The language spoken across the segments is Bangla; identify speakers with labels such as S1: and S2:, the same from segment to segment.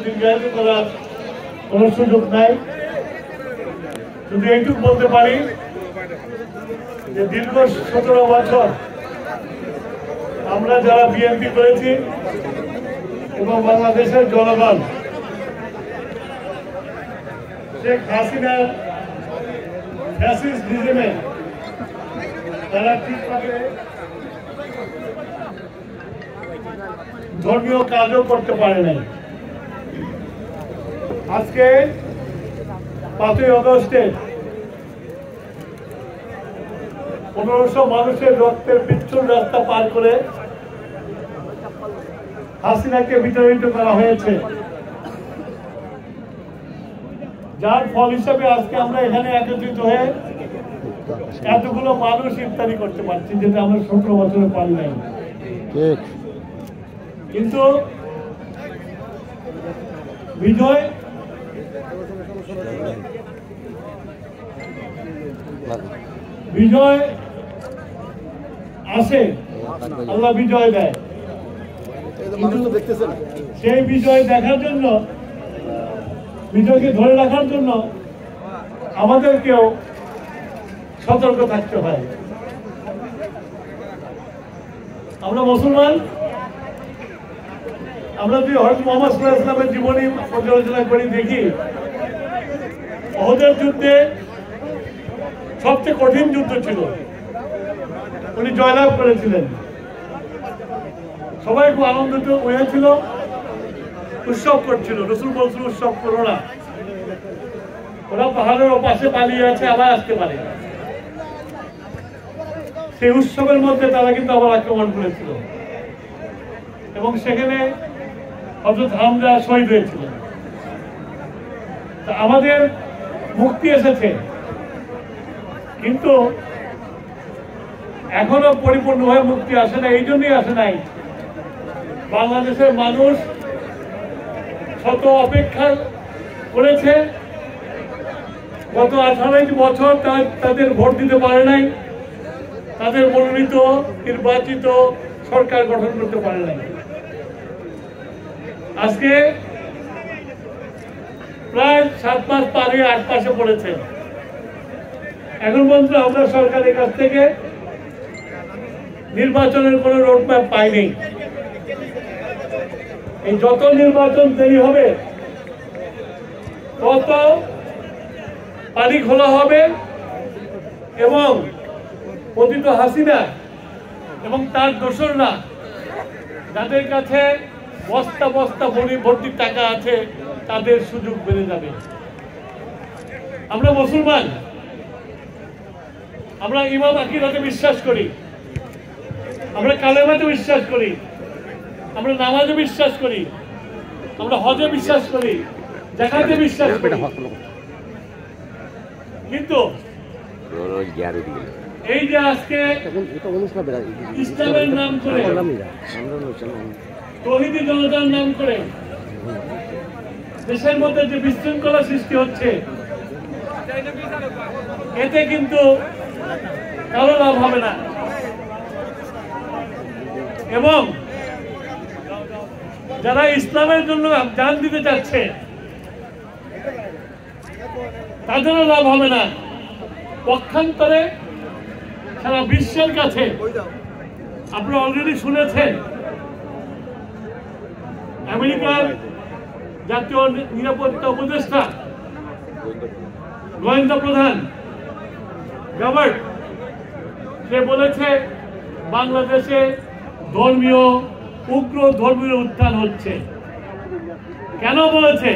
S1: দীর্ঘায়িত করার কোনো সুযোগ নাই। শুধু এইটুকু বলতে পারি যে দীর্ঘ 17 বছর আমরা যারা বিএনপি করেছি এবং বাংলাদেশের জনগণ শেখ হাসিনার ফ্যাসিস্ট রিজিমে তারা ঠিকভাবে ধর্মীয় কাজও করতে পারে নাই। আজকে 5ই আগস্টে 1500 মানুষের রক্তের পিচ্ছিল রাস্তা পার করে হাসিনাকে বিতাড়িত করা হয়েছে, যার ফল হিসাবে আজকে আমরা এখানে একত্রিত হয়ে এতগুলো মানুষ ইফতারি করতে পারছি, যেটা আমরা 17 বছরে পারি নাই। কিন্তু বিজয় বিজয় আসে, আল্লাহ বিজয় দেয়, সেই বিজয় দেখার জন্য, বিজয়কে ধরে রাখার জন্য আমাদেরকেও সতর্ক থাকতে হয়। আমরা মুসলমান, আমরা যদি হযরত মুহাম্মদ সাল্লাল্লাহু আলাইহি ওয়াসাল্লামের জীবনী পর্যালোচনা করি, দেখি উহুদের যুদ্ধে সবচেয়ে কঠিন যুদ্ধ ছিল, উনি জয়লাভ করেছিলেন। সবাই খুব আনন্দিত হয়েছিল, উৎসব করছিল। রাসূল বলছিল উৎসব করো না, ওরা পাহাড়ের ওপাশে পালিয়ে আছে, আবার আসতে পারে। সেই উৎসবের মধ্যে তারা কিন্তু আবার আক্রমণ করেছিল এবং সেখানে হযরত হামজা শহীদ হয়েছিলেন। আমাদের মুক্তি এসেছে, কিন্তু এখনো পরিপূর্ণভাবে মুক্তি আসে না। এই জন্যই আসে নাই, বাংলাদেশের মানুষ শত অপেক্ষা করেছে। গত 18 বছর তাদের ভোট দিতে পারে নাই, তাদের মনোনীত নির্বাচিত সরকার গঠন করতে পারে নাই। আজকে প্রায় 7 মাস পারে 8 মাসে পড়েছে, এখন পর্যন্ত আমরা সরকারের কাছ থেকে নির্বাচনের কোন রোডম্যাপ পাইনি। এই যত নির্বাচন দেরি হবে তত পানি খোলা হবে এবং পতিত হাসিনা এবং তার দোসররা, যাদের কাছে বস্তা বস্তা ভর্তি টাকা আছে, তাদের সুযোগ বেড়ে যাবে। আমরা মুসলমান, আমরা ইমাম আকিদাতে বিশ্বাস করি, আমরা কালেমাতে বিশ্বাস করি, আমরা নামাজে বিশ্বাস করি, আমরা হজে বিশ্বাস করি, যাকাতে বিশ্বাস করি। কিন্তু এই যে আজকে ইসলামের নাম করে, তৌহিদি জনতার নাম করে দেশের মধ্যে যে বিশৃঙ্খলা সৃষ্টি হচ্ছে, এতে কিন্তু কারো লাভ হবে না। এবং যারা ইসলামের জন্য জান দিতে চাচ্ছে, তাদেরও লাভ হবে না। পক্ষান্তরে সারা বিশ্বের কাছে, আপনারা অলরেডি শুনেছেন, আমেরিকার জাতীয় নিরাপত্তা উপদেষ্টা, গোয়েন্দা প্রধান রবার্ট, সে বলেছে বাংলাদেশে উগ্র ধর্মীয় উত্থান হচ্ছে। কেন বলেছে?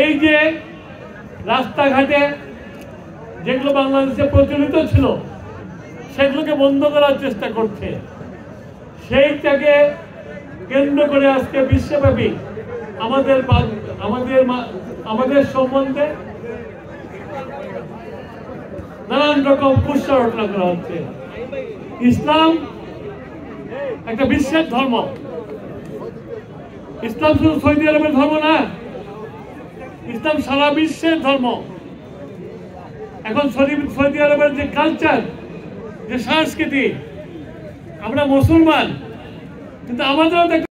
S1: এই যে রাস্তাঘাটে যেগুলো বাংলাদেশে প্রচলিত ছিল, সেগুলোকে বন্ধ করার চেষ্টা করছে। সেইটাকে কেন্দ্র করে আজকে বিশ্বব্যাপী আমাদের সম্বন্ধে নানান রকম কুৎসা করা হচ্ছে। ইসলাম একটা বিশ্বের ধর্ম, ইসলাম শুধু সৌদি আরবের ধর্ম না, ইসলাম সারা বিশ্বের ধর্ম। এখন সৌদি আরবের যে কালচার, যে সংস্কৃতি, আমরা মুসলমান, কিন্তু আমাদেরও